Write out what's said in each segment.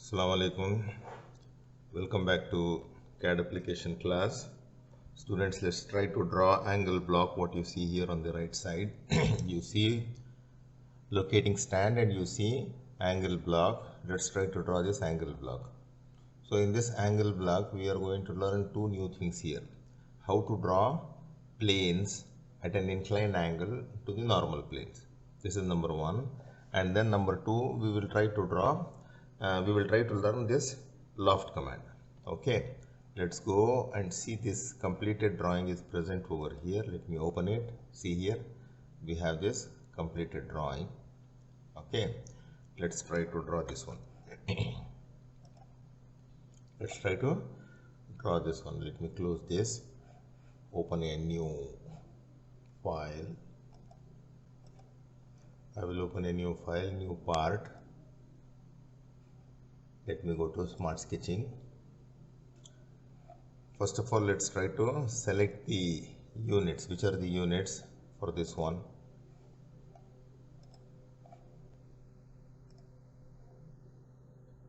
Assalamu alaikum. Welcome back to CAD application class. Students, let's try to draw angle block. What you see here on the right side, you see locating stand and you see angle block. Let's try to draw this angle block. So in this angle block, we are going to learn two new things here. How to draw planes at an inclined angle to the normal planes. This is number one. And then number two, we will try to learn this loft command. Okay, let's go and see this completed drawing is present over here. Let me open it. See here, we have this completed drawing. Okay, let's try to draw this one. Let's try to draw this one. Let me close this, open a new file. I will open a new file, new part. Let me go to Smart Sketching. First of all, let's try to select the units. Which are the units for this one?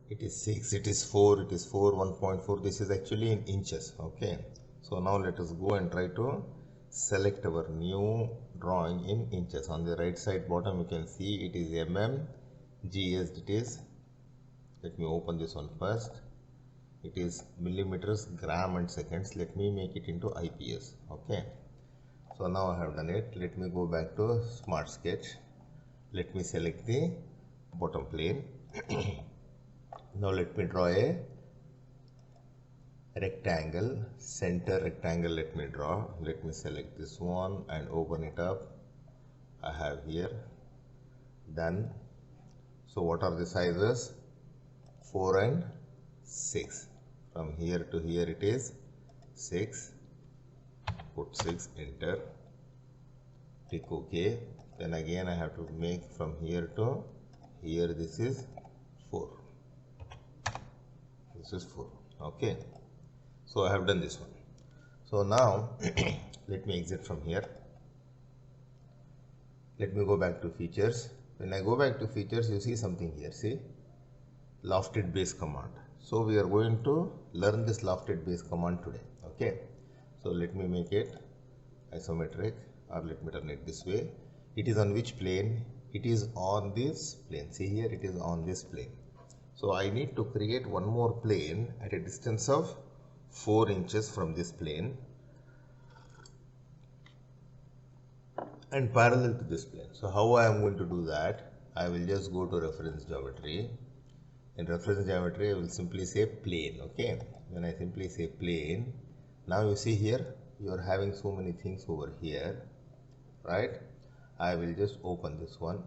It is 6, it is 4, it is 4, 1.4. This is actually in inches. Okay, so now let us go and try to select our new drawing in inches. On the right side bottom, you can see it is mm, gs. It is, let me open this one first. It is millimeters, gram and seconds. Let me make it into IPS. Okay, so now I have done it. Let me go back to Smart Sketch. Let me select the bottom plane. Now let me draw a rectangle, center rectangle. Let me draw. Let me select this one and open it up. I have here. Done. So what are the sizes? 4 and 6. From here to here it is 6. Put 6, enter. Click OK. Then again I have to make from here to here. This is 4. This is 4. Okay. So I have done this one. So now let me exit from here. Let me go back to features. When I go back to features, you see something here. See, lofted base command. So we are going to learn this lofted base command today. Okay. So let me make it isometric, or let me turn it this way. It is on which plane? It is on this plane. See here, it is on this plane. So I need to create one more plane at a distance of 4 inches from this plane and parallel to this plane. So how I am going to do that? I will just go to reference geometry. In reference geometry, I will simply say plane. Okay. When I simply say plane, now you see here, you are having so many things over here, right? I will just open this one.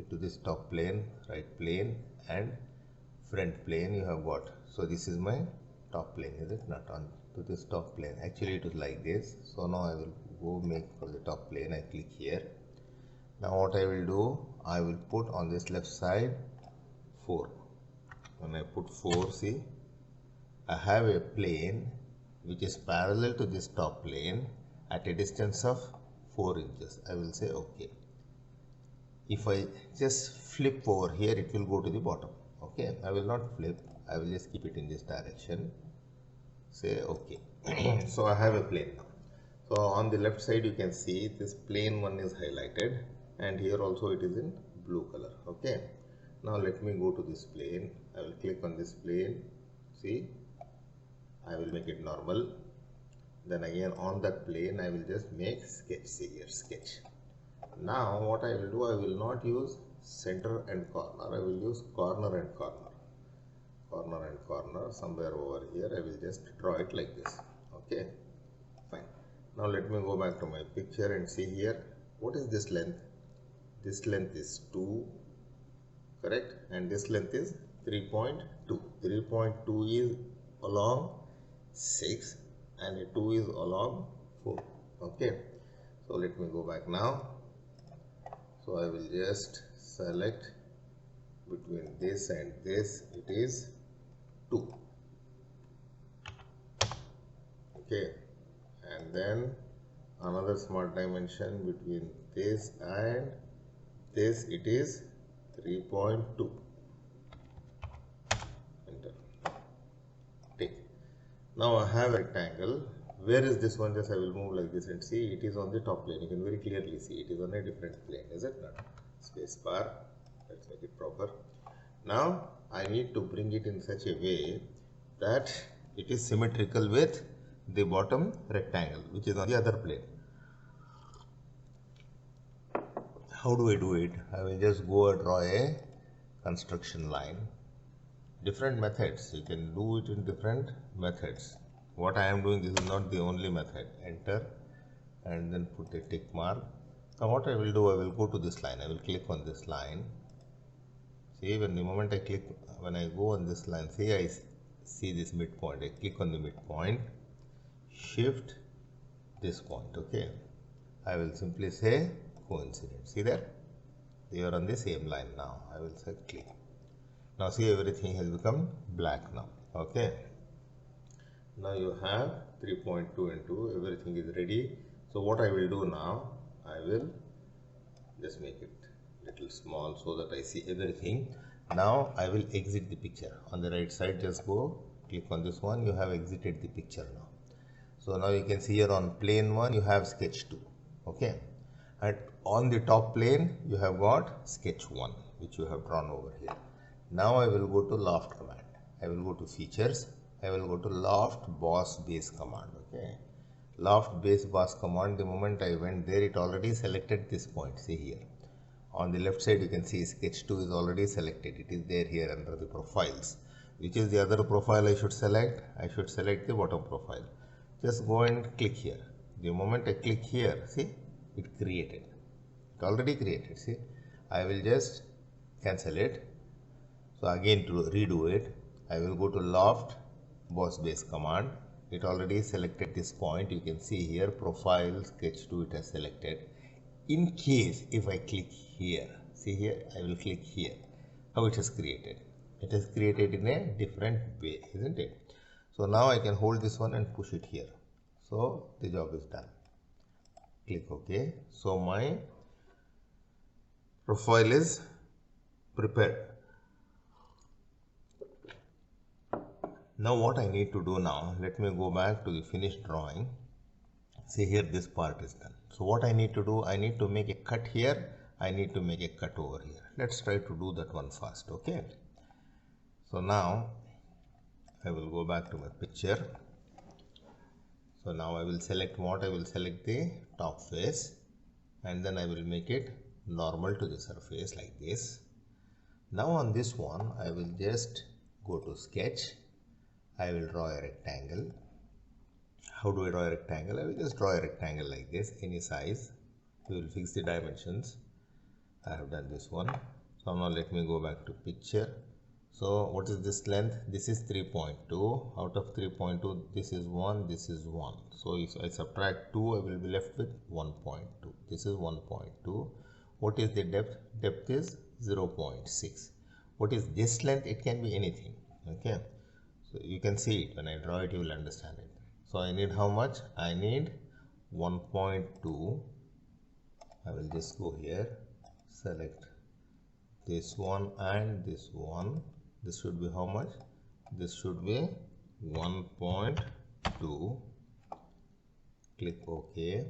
To this top plane, right plane and front plane you have got. So this is my top plane, is it not? On to this top plane. Actually it is like this. So now I will go make for the top plane. I click here. Now what I will do, I will put on this left side 4. When I put 4, see, I have a plane which is parallel to this top plane at a distance of 4 inches. I will say OK. If I just flip over here, it will go to the bottom. Okay, I will not flip. I will just keep it in this direction. Say OK. So I have a plane now. So on the left side, you can see this plane one is highlighted, and here also it is in blue color. Okay. Now let me go to this plane. I will click on this plane. See, I will make it normal. Then again on that plane, I will just make sketch. See here, sketch. Now what I will do, I will not use center and corner. I will use corner and corner. Corner and corner, somewhere over here. I will just draw it like this. Okay, fine. Now let me go back to my picture and see here. What is this length? This length is 2, correct? And this length is 3.2. 3.2 is along 6 and 2 is along 4. Okay, so let me go back now. So I will just select between this and this, it is 2. Okay, and then another smart dimension between this and this, it is 3.2. Now I have a rectangle. Where is this one? Just I will move like this and see it is on the top plane. You can very clearly see it is on a different plane, is it not? Space bar. Let's make it proper. Now I need to bring it in such a way that it is symmetrical with the bottom rectangle, which is on the other plane. How do I do it? I will just go and draw a construction line. Different methods, you can do it in different methods. What I am doing, this is not the only method. Enter and then put a tick mark. Now what I will do, I will go to this line, I will click on this line. See, when the moment I click, when I go on this line, see, I see this midpoint, I click on the midpoint, shift this point, okay. I will simply say coincident. See there, they are on the same line. Now I will say click. Now see, everything has become black now, okay. Now you have 3.2 and 2, everything is ready. So what I will do now, I will just make it little small so that I see everything. Now I will exit the picture. On the right side, just go click on this one, you have exited the picture now. So now you can see here on plane 1 you have sketch 2, okay, and on the top plane you have got sketch 1 which you have drawn over here. Now I will go to loft command, I will go to features, I will go to loft boss base command, okay. Loft base boss command, the moment I went there, it already selected this point. See here on the left side you can see sketch 2 is already selected, it is there here under the profiles. Which is the other profile I should select? I should select the bottom profile. Just go and click here. The moment I click here, see, it created. It already created. See, I will just cancel it. So again, to redo it, I will go to loft boss base command. It already selected this point. You can see here profile sketch 2 it has selected. In case if I click here, see here, I will click here. How it has created? It is created in a different way, isn't it? So now I can hold this one and push it here. So the job is done. Click OK. So my profile is prepared. Now what I need to do now, let me go back to the finished drawing. See here, this part is done. So what I need to do, I need to make a cut here, I need to make a cut over here. Let's try to do that one first, okay? So now I will go back to my picture. So now I will select what? I will select the top face and then I will make it normal to the surface like this. Now on this one I will just go to sketch. I will draw a rectangle. How do I draw a rectangle? I will just draw a rectangle like this, any size. We will fix the dimensions. I have done this one. So now let me go back to picture. So what is this length? This is 3.2. Out of 3.2, this is 1, this is 1. So if I subtract 2, I will be left with 1.2. This is 1.2. What is the depth? Depth is 0.6. What is this length? It can be anything. Okay. So you can see it. When I draw it, you will understand it. So I need how much? I need 1.2. I will just go here, select this one and this one. This should be how much? This should be 1.2. Click OK.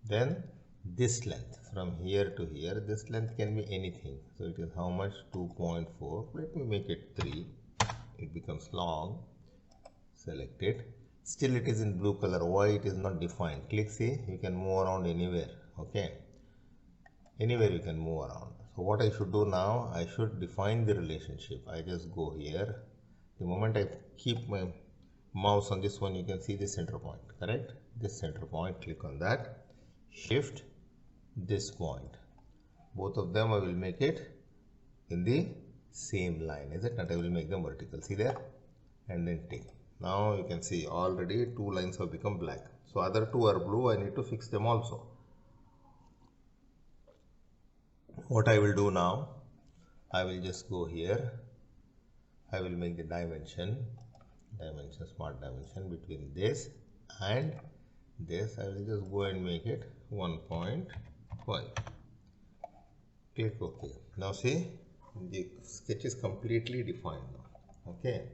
Then this length from here to here, this length can be anything. So it is how much? 2.4. Let me make it 3. It becomes long. Select it. Still it is in blue color. Why it is not defined? Click, see, you can move around anywhere. Okay. Anywhere you can move around. So what I should do now, I should define the relationship. I just go here. The moment I keep my mouse on this one, you can see the center point, correct? This center point, click on that. Shift this point. Both of them I will make it in the same line, is it not? I will make them vertical. See there? And then take. Now you can see already 2 lines have become black. So other 2 are blue. I need to fix them also. What I will do now, I will just go here. I will make the dimension, smart dimension between this and this. I will just go and make it 1.5. Click OK. Now see, the sketch is completely defined now. Okay.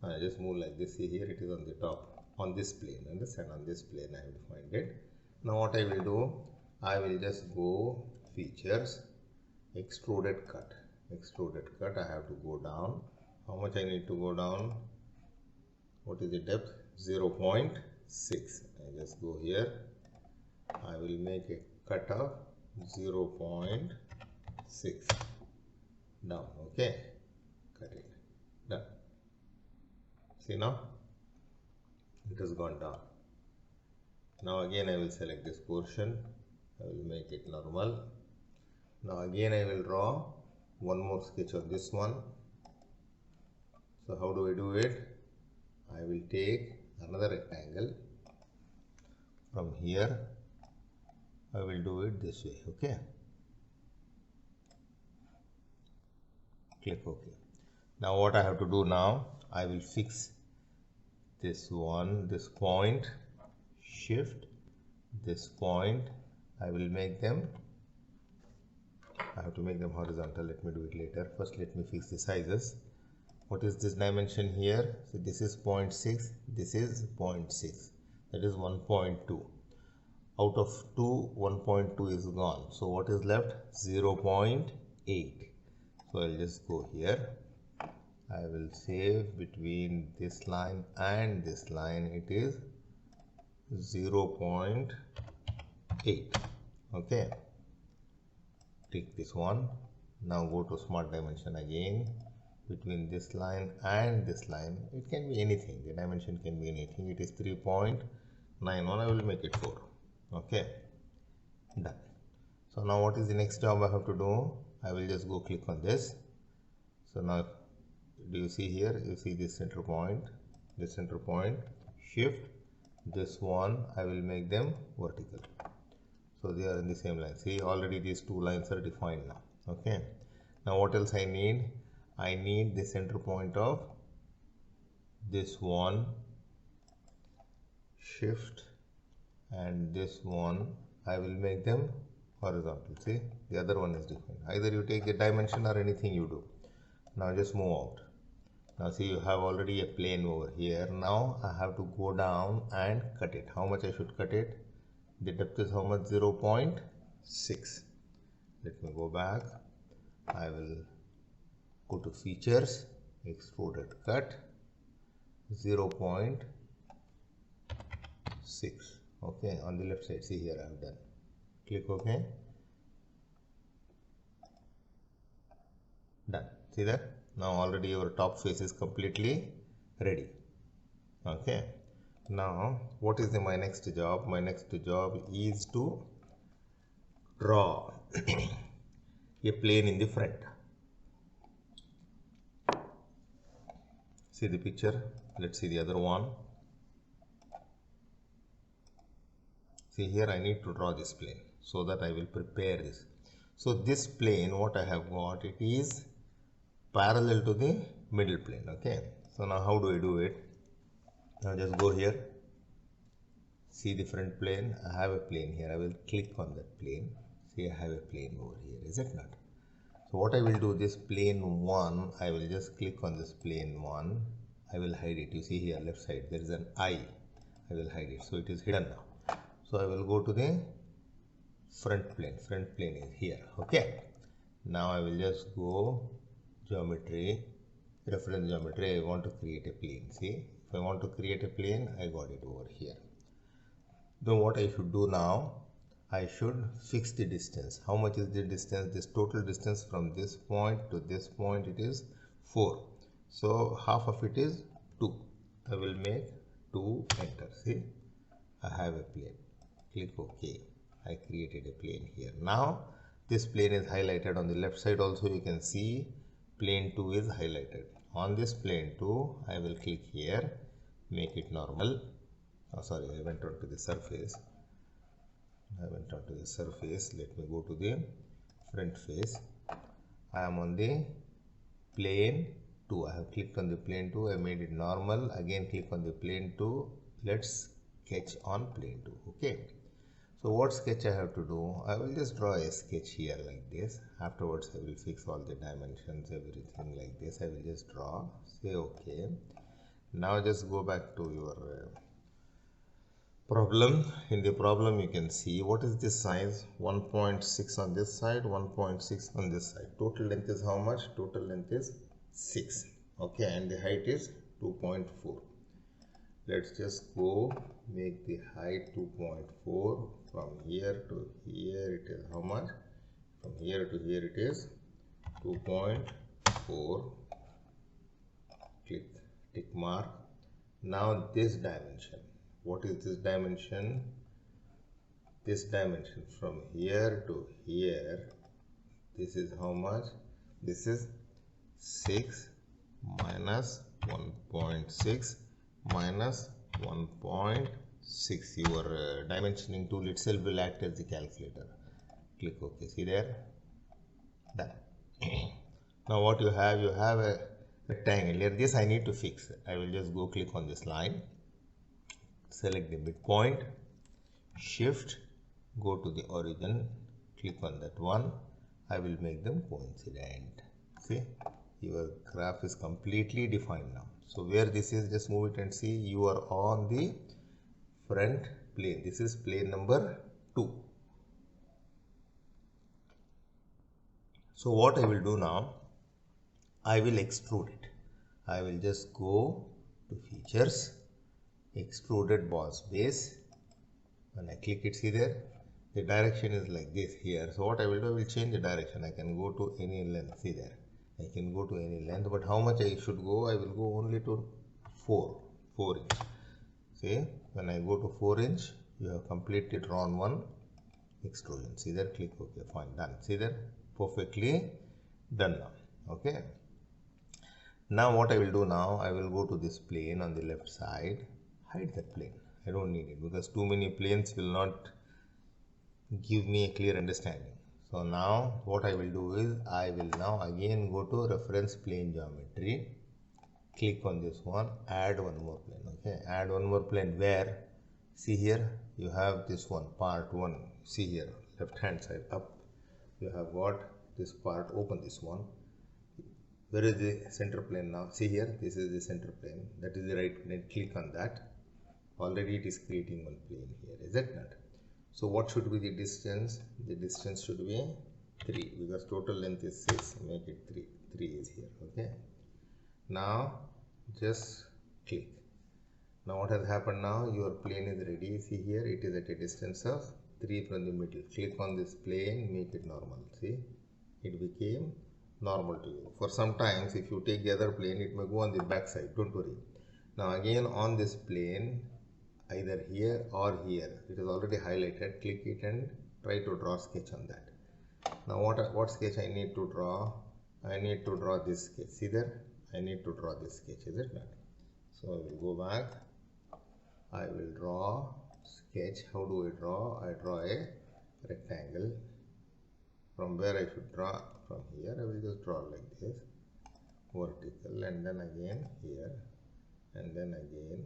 I just move like this. See here, it is on the top, on this plane. Understand? On this plane I have to find it. Now what I will do, I will just go features, extruded cut. Extruded cut, I have to go down. How much I need to go down? What is the depth? 0.6. I just go here. I will make a cut of 0.6 down. Okay, cut it. Done. See now, it has gone down. Now again I will select this portion. I will make it normal. Now again I will draw one more sketch on this one. So how do I do it? I will take another rectangle. From here I will do it this way. Okay, click OK. Now what I have to do now, I will fix this one, this point, shift this point. I will make them, I have to make them horizontal. Let me do it later. First let me fix the sizes. What is this dimension here? So this is 0.6, this is 0.6, that is 1.2. Out of 2, 1.2 is gone. So what is left? 0.8. So I'll just go here. I will save between this line and this line. It is 0.8. Okay. Click this one. Now go to smart dimension again. Between this line and this line, it can be anything. The dimension can be anything. It is 3.91. I will make it 4. Okay, done. So now what is the next job I have to do? I will just go click on this. So now do you see here? You see this center point, shift this one. I will make them vertical. So they are in the same line. See, already these two lines are defined now. Okay. Now what else I need? I need the center point of this one, shift, and this one. I will make them horizontal. See, the other one is different. Either you take the dimension or anything you do. Now just move out. Now see, you have already a plane over here. Now I have to go down and cut it. How much I should cut it? The depth is how much? 0.6. Let me go back. I will go to features, extruded cut, 0.6. Okay, on the left side. See here, I have done. Click OK. Done. See that? Now already your top face is completely ready. Okay. Now what is my next job? My next job is to draw a plane in the front. See the picture. Let's see the other one. See here, I need to draw this plane so that I will prepare this. So this plane, what I have got, it is parallel to the middle plane. Okay. So now how do I do it? Now just go here. See the front plane. I have a plane here. I will click on that plane. See, I have a plane over here. Is it not? So what I will do, this plane 1, I will just click on this plane 1. I will hide it. You see here, left side, there is an eye. I will hide it. So it is hidden now. So I will go to the front plane. Front plane is here. Okay. Now I will just go geometry, reference geometry. I want to create a plane. See, if I want to create a plane, I got it over here. Then what I should do now, I should fix the distance. How much is the distance? This total distance from this point to this point, it is 4. So half of it is 2. I will make 2, enter. See, I have a plane. Click OK. I created a plane here. Now this plane is highlighted on the left side. Also you can see plane 2 is highlighted. On this plane 2, I will click here, make it normal. Oh, sorry, I went on to the surface. Let me go to the front face. I am on the plane 2. I have clicked on the plane 2. I made it normal. Again click on the plane 2. Let's sketch on plane 2. Okay. So what sketch I have to do? I will just draw a sketch here like this. Afterwards I will fix all the dimensions, everything like this. I will just draw. Say OK. Now just go back to your problem. In the problem you can see what is this size. 1.6 on this side, 1.6 on this side. Total length is how much? Total length is 6. Okay, and the height is 2.4. Let's just go make the height 2.4. From here to here it is how much? From here to here it is 2.4. Click tick mark. Now this dimension, what is this dimension? This dimension from here to here, this is how much? This is 6 minus 1.6 minus 1.6. Your dimensioning tool itself will act as the calculator. Click OK. See there? Done. Now what you have a rectangle. Here this I need to fix. I will just go click on this line, select the midpoint, shift, go to the origin, click on that one. I will make them coincident. See, your graph is completely defined now. So where this is, just move it and see. You are on the front plane. This is plane number 2. So what I will do now, I will extrude it. I will just go to features, extruded boss base. When I click it, see there, the direction is like this here. So what I will do, I will change the direction. I can go to any length. See there, I can go to any length, but how much I should go? I will go only to 4 inch. See, when I go to 4 inch, you have completely drawn one extrusion. See there, click OK, fine, done. See there, perfectly done now. Okay. Now what I will do now, I will go to this plane on the left side, hide that plane. I don't need it because too many planes will not give me a clear understanding. So now what I will do is, I will now again go to reference plane geometry, click on this one, add one more plane. Okay, add one more plane. Where? See here, you have this one, part 1. See here, left hand side up, you have got this part, open this one. Where is the center plane now? See here, this is the center plane. That is the right plane. Click on that. Already it is creating one plane here, is it not? So what should be the distance? The distance should be 3 because total length is 6. Make it 3. 3 is here. Okay. Now just click. Now what has happened now? Your plane is ready. See here, it is at a distance of 3 from the middle. Click on this plane, make it normal. See, it became normal to you. For sometimes if you take the other plane, it may go on the back side. Don't worry. Now again on this plane, either here or here, it is already highlighted. Click it and try to draw sketch on that. Now what sketch I need to draw? I need to draw this sketch. See there, I need to draw this sketch, is it not? So I will go back, I will draw sketch. How do I draw? I draw a rectangle. From where I should draw? From here I will just draw like this, vertical, and then again here, and then again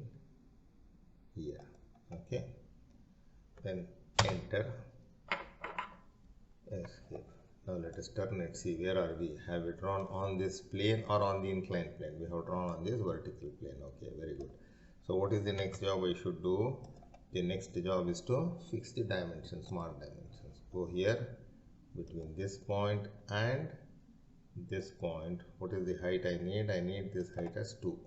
here. Okay, then enter, escape. Now let us turn and see where are we. Have we drawn on this plane or on the inclined plane? We have drawn on this vertical plane. Okay, very good. So what is the next job I should do? The next job is to fix the dimensions, smart dimensions. Go here between this point and this point. What is the height I need? I need this height as 2.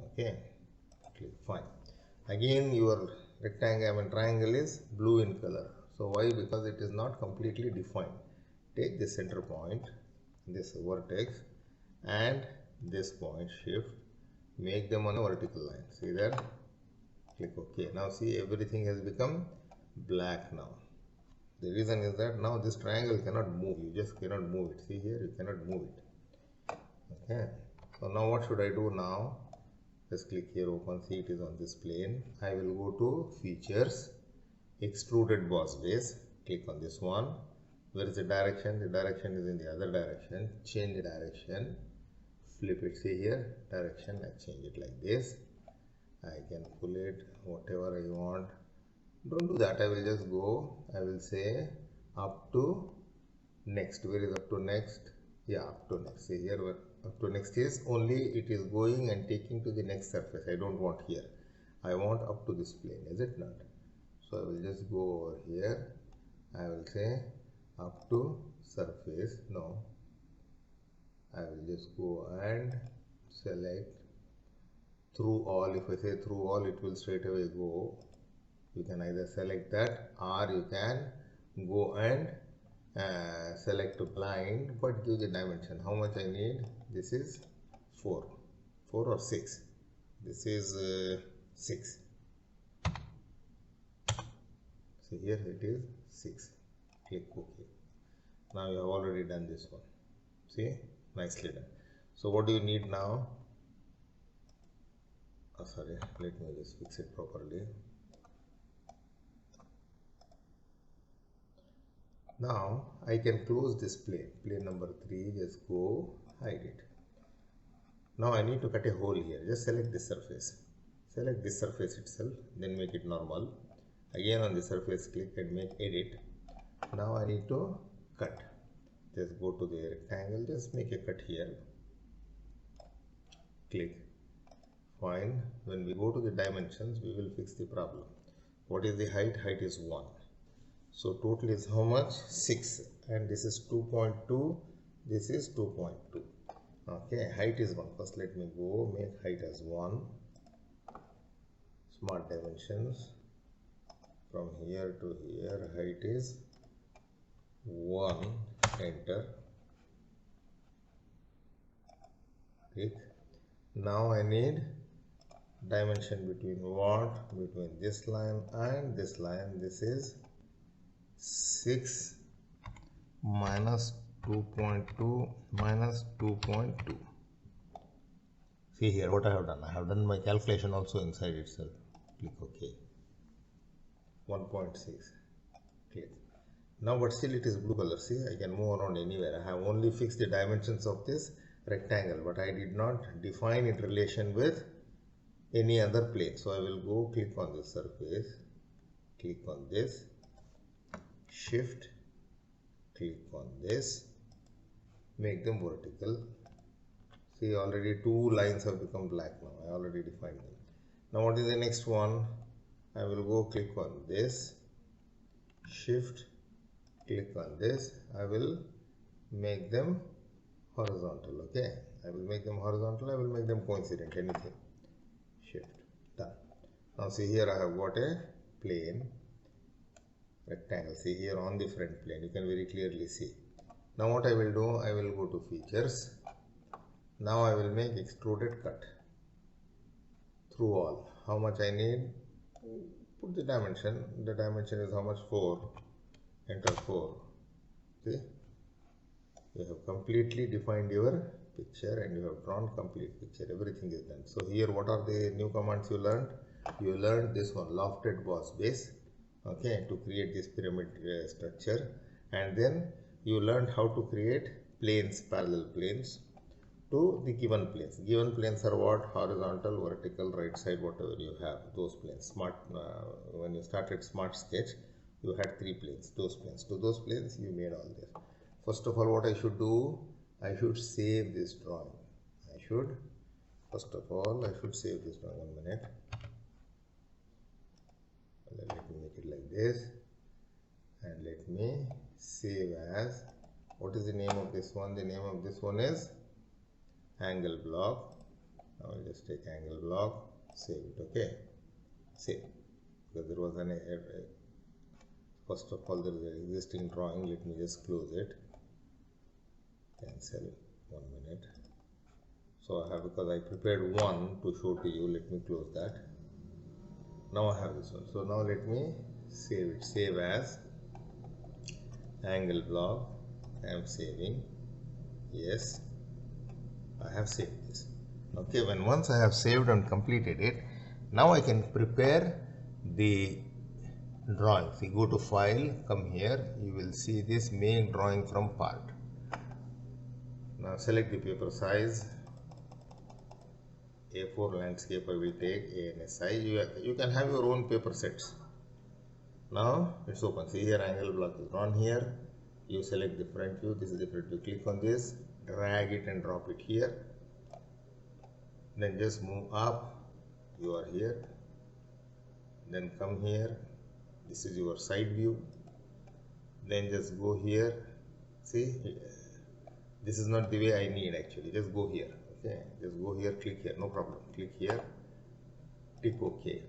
Okay, click, fine. Again your rectangle and triangle is blue in color. So why? Because it is not completely defined. Take the center point, this vertex, and this point, shift, make them on a vertical line. See there, click OK. Now see, everything has become black now. The reason is that now this triangle cannot move. You just cannot move it. See here, you cannot move it. Okay. So now what should I do now? Just click here, open. See, it is on this plane. I will go to features, extruded boss base. Click on this one. Where is the direction? The direction is in the other direction. Change the direction. Flip it. See here, direction. I change it like this. I can pull it whatever I want. Don't do that. I will just go. I will say up to next. Where is up to next? Yeah, up to next. See here, up to next is only it is going and taking to the next surface. I don't want here. I want up to this plane, is it not? So I will just go over here. I will say up to surface. No, I will just go and select through all. If I say through all, it will straight away go. You can either select that, or you can go and select blind, but give the dimension. How much I need? This is 4 or 6. This is 6. So here it is 6. Click OK. Now you have already done this one. See, nicely done. So what do you need now? Oh, sorry, let me just fix it properly. Now I can close this plane. Plane number 3, just go hide it. Now I need to cut a hole here. Just select this surface. Select this surface itself, then make it normal. Again on the surface, click and make edit. Now I need to cut. Just go to the rectangle, just make a cut here. Click. Fine. When we go to the dimensions, we will fix the problem. What is the height? Height is 1. So total is how much? 6. And this is 2.2. This is 2.2. Okay, height is 1. First let me go make height as 1. Smart dimensions. From here to here, height is 1. Enter. Click. Now I need dimension between what? Between this line and this line. This is 6 minus 2.2 minus 2.2. See here what I have done. I have done my calculation also inside itself. Click OK. 1.6. Click. Now but still it is blue color. See, I can move around anywhere. I have only fixed the dimensions of this rectangle, but I did not define it relation with any other plane. So I will go click on this surface, click on this, shift, click on this, make them vertical. See, already 2 lines have become black now. I already defined them. Now what is the next one? I will go click on this, shift, click on this. I will make them horizontal. Okay, I will make them horizontal. I will make them coincident. Anything. Shift. Done. Now see here I have got a plane rectangle. See here on the front plane. You can very clearly see. Now what I will do? I will go to features. Now I will make extruded cut through all. How much I need? Put the dimension. The dimension is how much? 4. Enter 4. See? You have completely defined your picture and you have drawn complete picture. Everything is done. So here what are the new commands you learned? You learned this one, lofted boss base, okay, to create this pyramid structure, and then you learned how to create planes, parallel planes to the given planes. Given planes are what? Horizontal, vertical, right side, whatever you have, those planes. Smart, when you started Smart Sketch, you had 3 planes, those planes. To those planes you made all this. First of all, what I should do? I should save this drawing. First of all, I should save this drawing. 1 minute. Let me make it like this. And let me save as, what is the name of this one? The name of this one is angle block. I will just take angle block, save it. Okay, save, because there was an error. First of all, there is an existing drawing. Let me just close it. Cancel. 1 minute. So I have, because I prepared one to show to you, let me close that. Now I have this one. So now let me save it. Save as angle block. I am saving. Yes, I have saved this. Okay, when once I have saved and completed it, now I can prepare the drawing. So you go to file, come here, you will see this make drawing from part. Now select the paper size. A4 landscape I will take, ANSI. You can have your own paper sets. Now it's open. See here, angle block is drawn here. You select the front view, this is the front view, click on this, drag it and drop it here, then just move up, you are here, then come here, this is your side view, then just go here, see, this is not the way I need actually, just go here, okay, just go here, click here, no problem, click here, tick OK.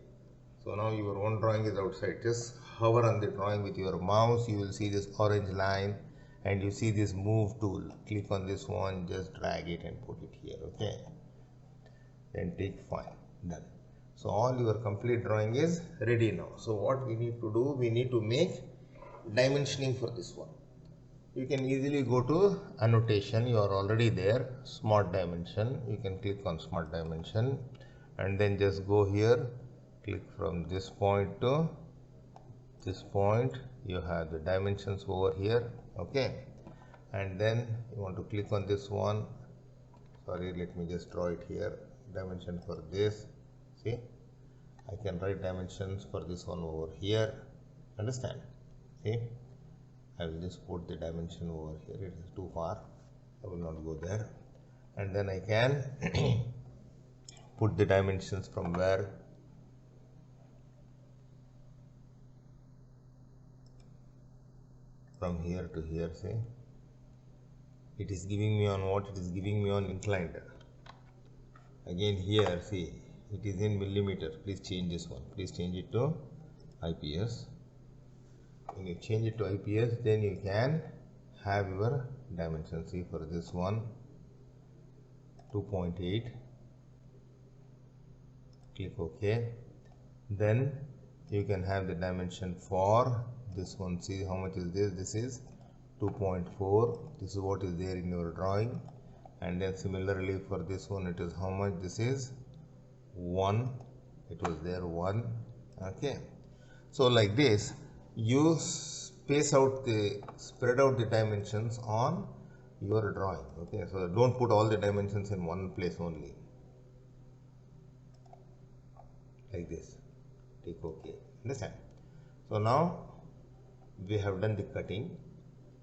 So now your own drawing is outside, just hover on the drawing with your mouse, you will see this orange line and you see this move tool, click on this one, just drag it and put it here, okay, then take fine, done. So all your complete drawing is ready now. So what we need to do, we need to make dimensioning for this one. You can easily go to annotation, you are already there, smart dimension, you can click on smart dimension and then just go here, click from this point to this point, you have the dimensions over here, okay, and then you want to click on this one, sorry, let me just draw it here, dimension for this, see, I can write dimensions for this one over here, understand, see, I will just put the dimension over here, it is too far, I will not go there, and then I can put the dimensions from where, from here to here, see, it is giving me on what, it is giving me on inclined, again here, see, it is in millimeter, please change this one, please change it to IPS, when you change it to IPS, then you can have your dimension, see, for this one, 2.8, click OK, then you can have the dimension for this one, see how much is this is 2.4, this is what is there in your drawing, and then similarly for this one it is how much, this is 1, it was there 1, okay. So like this you spread out the dimensions on your drawing, okay. So don't put all the dimensions in one place only, like this, take OK, understand. So now we have done the cutting,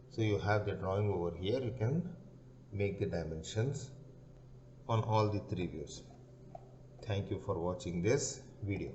so you have the drawing over here, you can make the dimensions on all the three views. Thank you for watching this video.